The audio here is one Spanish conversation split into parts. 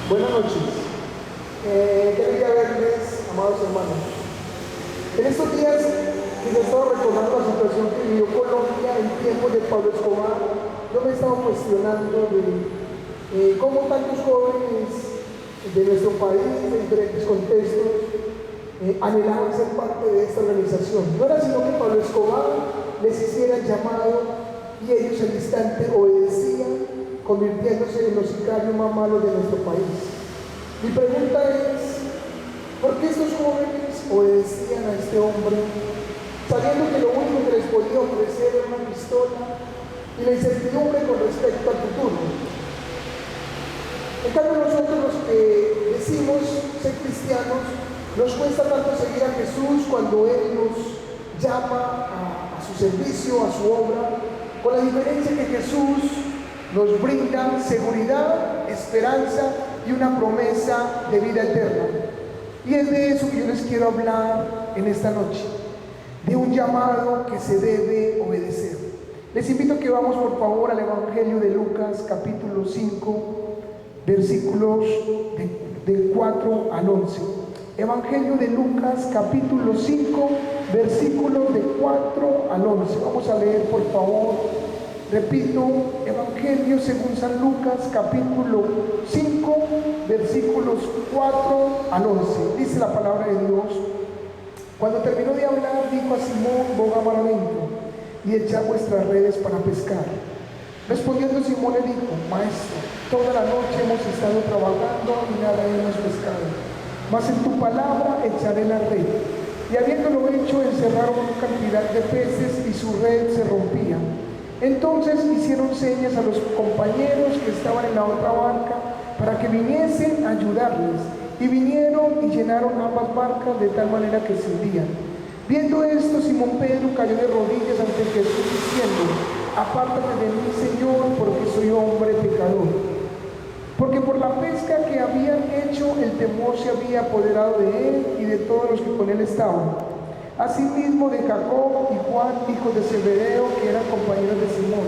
Buenas noches. Quería verles, amados hermanos. En estos días que yo estaba recordando la situación que vivió Colombia en tiempos de Pablo Escobar, yo me estaba cuestionando de cómo tantos jóvenes de nuestro país, de diferentes contextos, anhelaban ser parte de esta organización. No era sino que Pablo Escobar les hiciera el llamado y ellos al instante obedecían, convirtiéndose en los sicarios más malos de nuestro país. Mi pregunta es, ¿por qué estos jóvenes obedecían a este hombre, sabiendo que lo único que les podía ofrecer era una pistola y la incertidumbre con respecto al futuro? En cambio, nosotros los que decimos ser cristianos, nos cuesta tanto seguir a Jesús cuando Él nos llama a su servicio, a su obra, con la diferencia que Jesús nos brinda seguridad, esperanza y una promesa de vida eterna. Y es de eso que yo les quiero hablar en esta noche, de un llamado que se debe obedecer. Les invito a que vamos por favor al Evangelio de Lucas capítulo 5, versículos del 4 al 11. Evangelio de Lucas capítulo 5, versículos de 4 al 11. Vamos a leer por favor. Repito, Evangelio según San Lucas capítulo 5, versículos 4 al 11. Dice la palabra de Dios: cuando terminó de hablar, dijo a Simón: boga mar adentro y echad vuestras redes para pescar. Respondiendo Simón le dijo: Maestro, toda la noche hemos estado trabajando y nada hemos pescado, mas en tu palabra echaré la red. Y habiéndolo hecho, encerraron una cantidad de peces y su red se rompía. Entonces hicieron señas a los compañeros que estaban en la otra barca para que viniesen a ayudarles. Y vinieron y llenaron ambas barcas de tal manera que se hundían. Viendo esto, Simón Pedro cayó de rodillas ante Jesús diciendo: Apártate de mí, Señor, porque soy hombre pecador. Porque por la pesca que habían hecho, el temor se había apoderado de él y de todos los que con él estaban. Asimismo de Jacob y Juan, hijos de Zebedeo, que eran compañeros de Simón.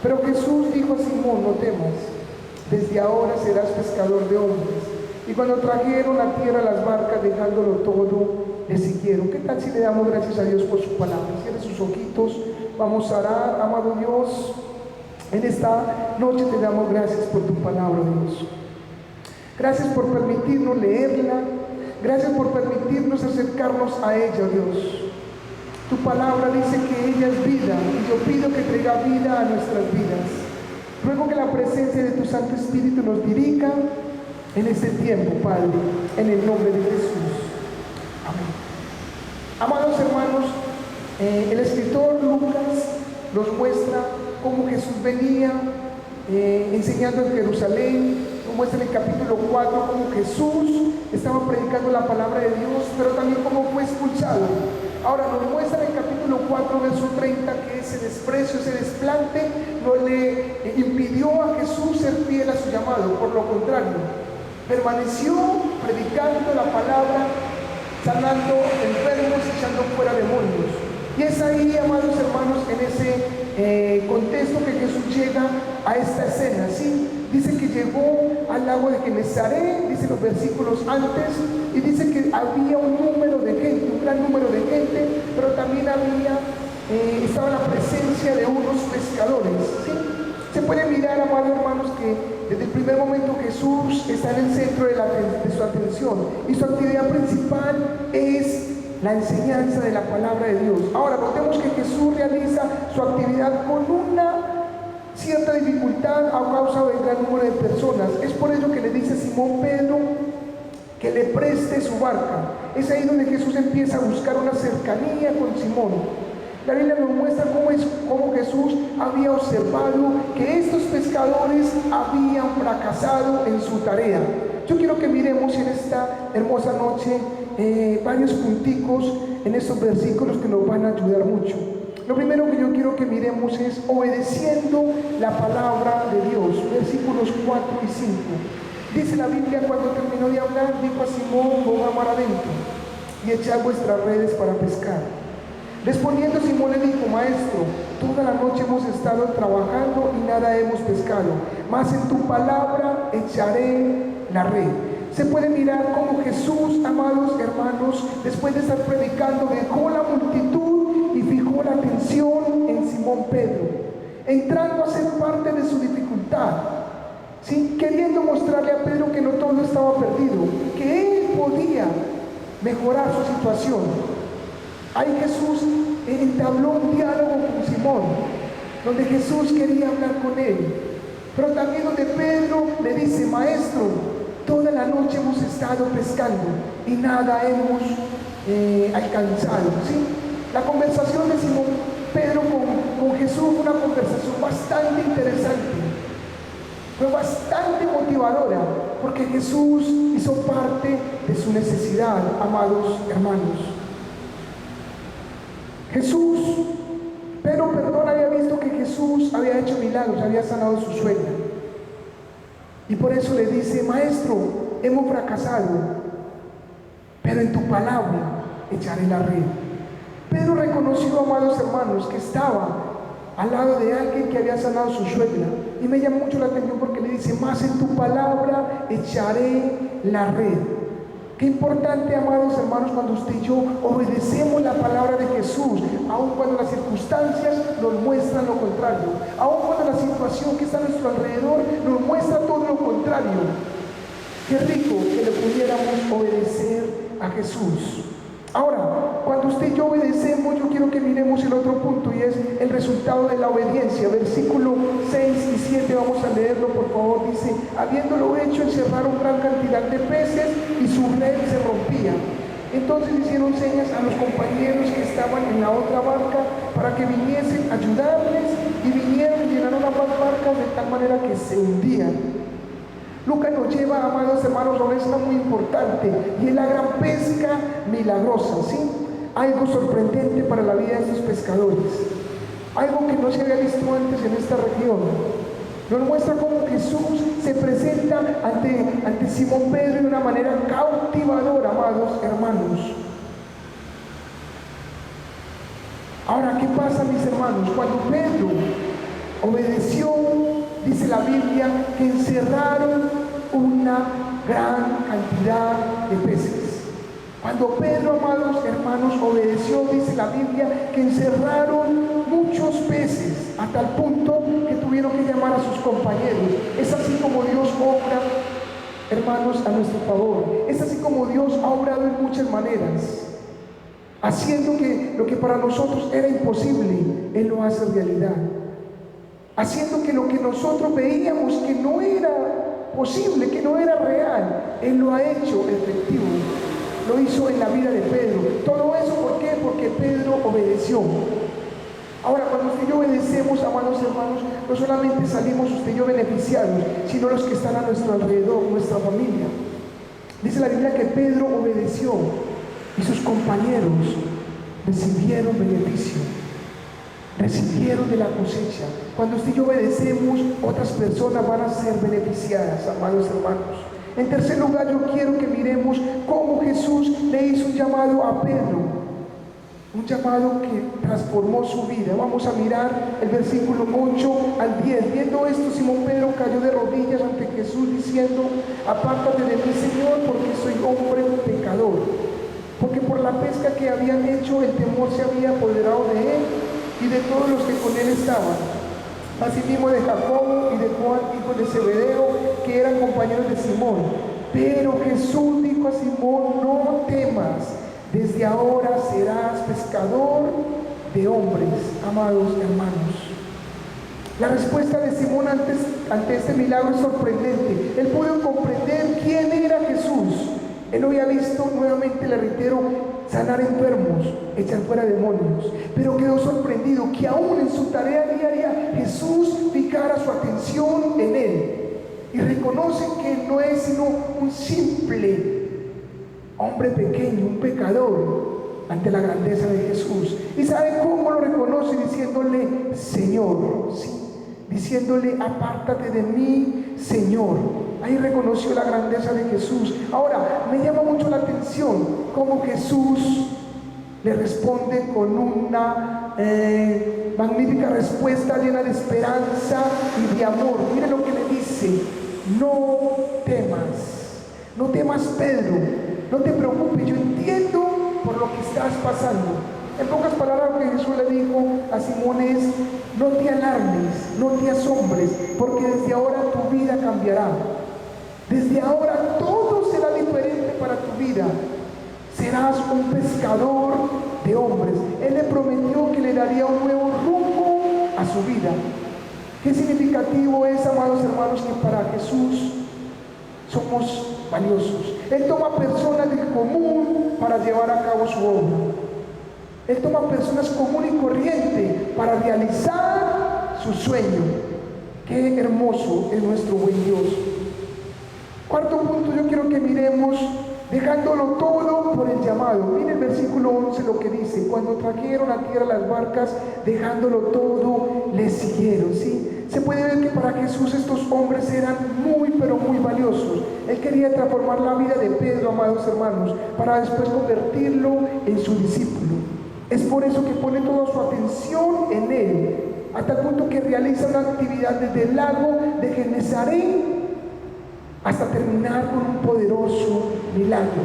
Pero Jesús dijo a Simón: no temas, desde ahora serás pescador de hombres. Y cuando trajeron a tierra las barcas, dejándolo todo, le siguieron. ¿Qué tal si le damos gracias a Dios por su palabra? Cierre sus ojitos, vamos a orar. Amado Dios, en esta noche te damos gracias por tu palabra, Dios. Gracias por permitirnos leerla. Gracias por permitirnos acercarnos a ella, Dios. Tu palabra dice que ella es vida y yo pido que traiga vida a nuestras vidas. Ruego que la presencia de tu Santo Espíritu nos dirija en este tiempo, Padre, en el nombre de Jesús. Amén. Amados hermanos, el escritor Lucas nos muestra cómo Jesús venía enseñando en Jerusalén. Nos muestra en el capítulo 4 cómo Jesús estaba predicando la palabra de Dios, pero también cómo fue expulsado. Ahora nos muestra en el capítulo 4, verso 30, que ese desprecio, ese desplante no le impidió a Jesús ser fiel a su llamado. Por lo contrario, permaneció predicando la palabra, sanando enfermos, echando fuera demonios. Y es ahí, amados hermanos, en ese contexto que Jesús llega a esta escena, ¿sí? Dice que llegó al lago de Genesaret, dice los versículos antes, y dice que había un número de gente, un gran número de gente, pero también estaba la presencia de unos pescadores, ¿sí? Se puede mirar, amados hermanos, que desde el primer momento Jesús está en el centro de su atención, y su actividad principal es la enseñanza de la palabra de Dios. Ahora, notemos que Jesús realiza su actividad con una cierta dificultad a causa del gran número de personas. Es por ello que le dice a Simón Pedro que le preste su barca. Es ahí donde Jesús empieza a buscar una cercanía con Simón. La Biblia nos muestra cómo Jesús había observado que estos pescadores habían fracasado en su tarea. Yo quiero que miremos en esta hermosa noche varios punticos en estos versículos que nos van a ayudar mucho. Lo primero que yo quiero que miremos es obedeciendo la palabra de Dios, versículos 4 y 5. Dice la Biblia: cuando terminó de hablar, dijo a Simón: boga mar adentro y echad vuestras redes para pescar. Respondiendo Simón le dijo: Maestro, toda la noche hemos estado trabajando y nada hemos pescado, mas en tu palabra echaré la red. Se puede mirar cómo Jesús, amados hermanos, después de estar predicando, dejó la multitud y fijó la atención en Simón Pedro, entrando a ser parte de su dificultad, ¿sí? Queriendo mostrarle a Pedro que no todo estaba perdido, que él podía mejorar su situación. Ahí Jesús entabló un diálogo con Simón, donde Jesús quería hablar con él, pero también donde Pedro le dice: maestro, toda la noche hemos estado pescando y nada hemos alcanzado, ¿sí? La conversación de Simón Pedro con Jesús fue una conversación bastante interesante, fue bastante motivadora, porque Jesús hizo parte de su necesidad, amados hermanos. Pedro, había visto que Jesús había hecho milagros, había sanado a su suegra. Y por eso le dice: maestro, hemos fracasado, pero en tu palabra echaré la red. Pedro reconoció, amados hermanos, que estaba al lado de alguien que había sanado a su suegra. Y me llama mucho la atención porque le dice: más en tu palabra echaré la red. Qué importante, amados hermanos, cuando usted y yo obedecemos la palabra de Jesús, aun cuando las circunstancias nos muestran lo contrario, aun cuando la situación que está a nuestro alrededor nos muestra todo lo contrario. Qué rico que le pudiéramos obedecer a Jesús. Ahora, cuando usted y yo obedecemos, yo quiero que miremos el otro punto, y es el resultado de la obediencia. Versículo 6 y 7, vamos a leerlo, por favor. Dice: habiéndolo hecho, encerraron gran cantidad de peces y su red se rompía. Entonces hicieron señas a los compañeros que estaban en la otra barca para que viniesen a ayudarles, y vinieron y llenaron ambas barcas de tal manera que se hundían. Lucas nos lleva, amados hermanos, a una muy importante, y es la gran pesca milagrosa, ¿sí? Algo sorprendente para la vida de estos pescadores, algo que no se había visto antes en esta región. Nos muestra cómo Jesús se presenta ante Simón Pedro de una manera cautivadora, amados hermanos. Ahora, ¿qué pasa, mis hermanos? Cuando Pedro obedeció, dice la Biblia que encerraron una gran cantidad de peces. Cuando Pedro, amados hermanos, obedeció, dice la Biblia que encerraron muchos peces, a tal punto que tuvieron que llamar a sus compañeros. Es así como Dios obra, hermanos, a nuestro favor. Es así como Dios ha obrado en muchas maneras, haciendo que lo que para nosotros era imposible, Él lo hace realidad. Haciendo que lo que nosotros veíamos que no era posible, que no era real, Él lo ha hecho efectivo. Lo hizo en la vida de Pedro. Todo eso, ¿por qué? Porque Pedro obedeció. Ahora, cuando usted y yo obedecemos, amados hermanos, no solamente salimos usted y yo beneficiados, sino los que están a nuestro alrededor, nuestra familia. Dice la Biblia que Pedro obedeció y sus compañeros recibieron beneficio, recibieron de la cosecha. Cuando usted y yo obedecemos, otras personas van a ser beneficiadas, amados hermanos. En tercer lugar, yo quiero que miremos cómo Jesús le hizo un llamado a Pedro, un llamado que transformó su vida. Vamos a mirar el versículo 8 al 10. Viendo esto, Simón Pedro cayó de rodillas ante Jesús diciendo: apártate de mí, Señor, porque soy hombre pecador. Porque por la pesca que habían hecho, el temor se había apoderado de él y de todos los que con él estaban, asimismo de Jacobo y de Juan, hijos de Zebedeo, que eran compañeros de Simón. Pero Jesús dijo a Simón: no temas, desde ahora serás pescador de hombres. Amados hermanos, la respuesta de Simón ante este milagro es sorprendente. Él pudo comprender quién era Jesús. Él lo había visto, nuevamente le reitero, sanar enfermos, echar fuera demonios, pero quedó sorprendido que aún en su tarea diaria Jesús ficara su atención en él, y reconoce que no es sino un simple hombre pequeño, un pecador, ante la grandeza de Jesús. ¿Y sabe cómo lo reconoce? Diciéndole: Señor, sí, diciéndole: apártate de mí, Señor. Ahí reconoció la grandeza de Jesús. Ahora, me llama mucho la atención cómo Jesús le responde con una magnífica respuesta llena de esperanza y de amor. Mire lo que le dice. dice, no temas Pedro, no te preocupes, yo entiendo por lo que estás pasando. En pocas palabras, lo que Jesús le dijo a Simón es, no te alarmes, no te asombres, porque desde ahora tu vida cambiará. Desde ahora todo será diferente para tu vida. Serás un pescador de hombres. Él le prometió que le daría un nuevo rumbo a su vida. Qué significativo es, amados hermanos, que para Jesús somos valiosos. Él toma personas del común para llevar a cabo su obra. Él toma personas común y corriente para realizar su sueño. Qué hermoso es nuestro buen Dios. Cuarto punto, yo quiero que miremos, dejándolo todo por el llamado. Mire el versículo 11 lo que dice: cuando trajeron a tierra las barcas, dejándolo todo, le siguieron. ¿Sí? Se puede ver que para Jesús estos hombres eran muy, pero muy valiosos. Él quería transformar la vida de Pedro, amados hermanos, para después convertirlo en su discípulo. Es por eso que pone toda su atención en él, hasta el punto que realiza una actividad desde el lago de Genesaret hasta terminar con un poderoso milagro,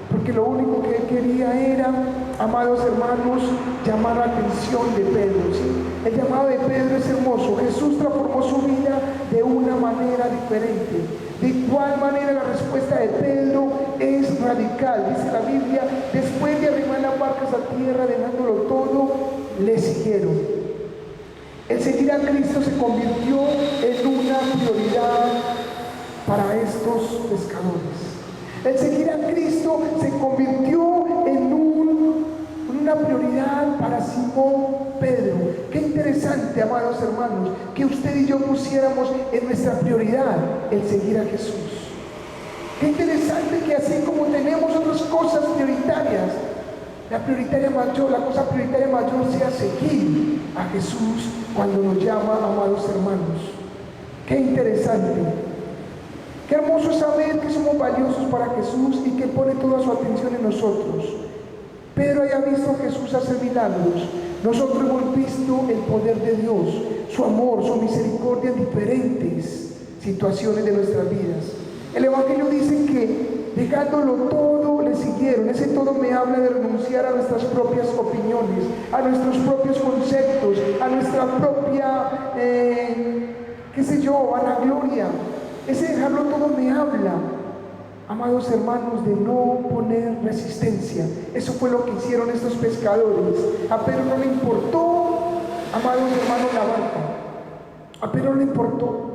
porque lo único que él quería era, amados hermanos, llamar la atención de Pedro. ¿Sí? El llamado de Pedro es hermoso. Jesús transformó su vida de una manera diferente. De igual manera la respuesta de Pedro es radical. Dice la Biblia, después de arrimar las barcas a tierra, dejándolo todo, le siguieron. El seguir a Cristo se convirtió en una prioridad para estos pescadores. El seguir a Cristo se convirtió en una prioridad para Simón Pedro. Qué interesante, amados hermanos, que usted y yo pusiéramos en nuestra prioridad el seguir a Jesús. Qué interesante que así como tenemos otras cosas prioritarias, la cosa prioritaria mayor sea seguir a Jesús cuando nos llama, amados hermanos. Qué interesante. Qué hermoso es saber que somos valiosos para Jesús y que pone toda su atención en nosotros. Pedro haya visto a Jesús hacer milagros. Nosotros hemos visto el poder de Dios, su amor, su misericordia en diferentes situaciones de nuestras vidas. El Evangelio dice que dejándolo todo le siguieron. Ese todo me habla de renunciar a nuestras propias opiniones, a nuestros propios conceptos, a nuestra propia, vanagloria. Ese dejarlo todo me habla, amados hermanos, de no poner resistencia. Eso fue lo que hicieron estos pescadores. A Pedro no le importó, amados hermanos, la barca. A Pedro no le importó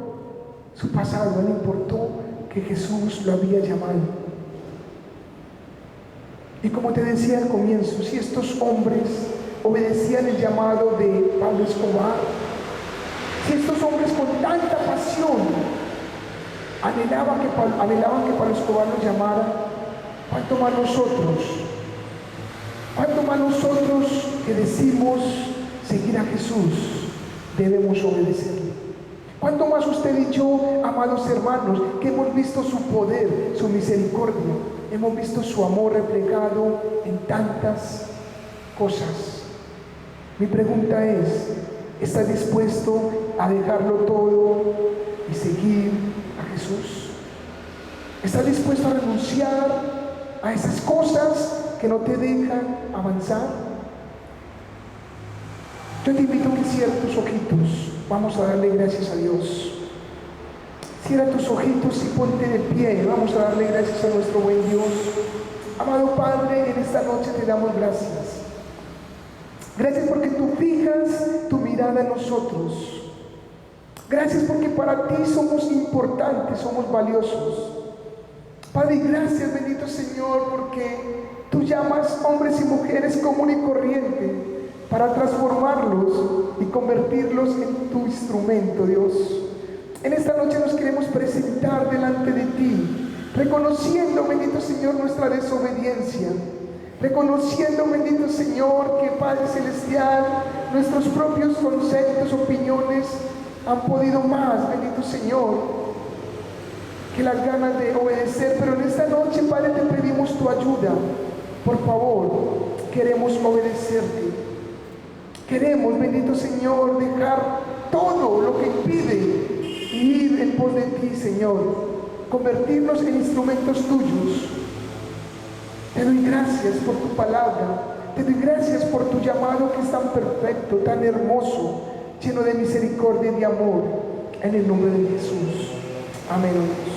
su pasado, no le importó que Jesús lo había llamado. Y como te decía al comienzo, si estos hombres obedecían el llamado de Pablo Escobar, si estos hombres con tanta pasión anhelaban que Pablo Escobar nos llamara, ¿cuánto más nosotros? ¿Cuánto más nosotros que decimos seguir a Jesús debemos obedecerle? ¿Cuánto más usted y yo, amados hermanos, que hemos visto su poder, su misericordia, hemos visto su amor reflejado en tantas cosas? Mi pregunta es, ¿estás dispuesto a dejarlo todo y seguir a Jesús? ¿Estás dispuesto a renunciar a esas cosas que no te dejan avanzar? Yo te invito a que cierres tus ojitos. Vamos a darle gracias a Dios. Cierra tus ojitos y ponte de pie. Vamos a darle gracias a nuestro buen Dios. Amado Padre, en esta noche te damos gracias. Gracias porque tú fijas tu mirada en nosotros. Gracias porque para ti somos importantes, somos valiosos. Padre, gracias, bendito Señor, porque tú llamas hombres y mujeres común y corriente para transformarlos y convertirlos en tu instrumento, Dios. En esta noche nos queremos presentar delante de ti, reconociendo, bendito Señor, nuestra desobediencia, reconociendo, bendito Señor, que Padre Celestial, nuestros propios conceptos, opiniones han podido más, bendito Señor, que las ganas de obedecer. Pero en esta noche, Padre, te pedimos tu ayuda. Por favor, queremos obedecerte. Queremos, bendito Señor, dejar todo lo que impide ir en pos de ti, Señor, convertirnos en instrumentos tuyos. Te doy gracias por tu palabra, te doy gracias por tu llamado que es tan perfecto, tan hermoso, lleno de misericordia y de amor, en el nombre de Jesús. Amén.